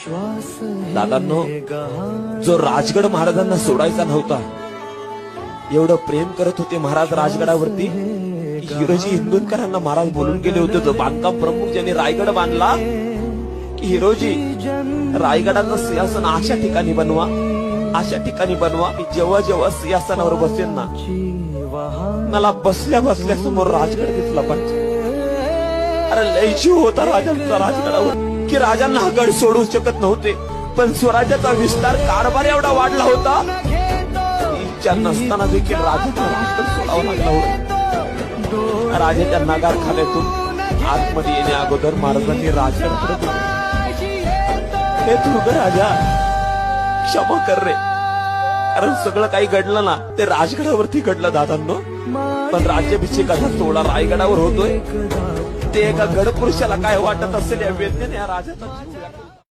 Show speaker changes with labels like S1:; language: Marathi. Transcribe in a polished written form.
S1: दादांनो, जो राजगड महाराजांना सोडायचा नव्हता, एवढं प्रेम करत होते महाराज राजगडावरती, हिरोजी हिंदुनकरांना महाराज बोलून गेले होते, जो बांधकाम प्रमुख ज्यांनी रायगड बांधला, की हिरोजी रायगडाचं सिंहासन अशा ठिकाणी बनवा, अशा ठिकाणी बनवा की जेव्हा जेव्हा सिंहासनावर बसेल ना, मला बसल्या बसल्या समोर राजगड दिसला पाहिजे. अरे लय जीव होता राजांचा राजगडावर, की राजांना हा गड सोडू शकत नव्हते, पण स्वराज्याचा विस्तार कारभार एवढा वाढला होता, इच्छा नसताना देखील राजाचा राजगड सोडावा लागला होता. राजाच्या नगारखान्यातून आतमध्ये येण्या अगोदर महाराजांनी राजगड फिरत होते. हे तू ग राजा, क्षमा कर रे, कारण सगळं काही घडलं ना ते राजगडावरती घडलं दादांनो, पण राज्याभिषेकाचा सोहळा रायगडावर होतोय. ते एका गडपुरुषाला काय वाटत असेल या वेदनेने या राजाचा जीव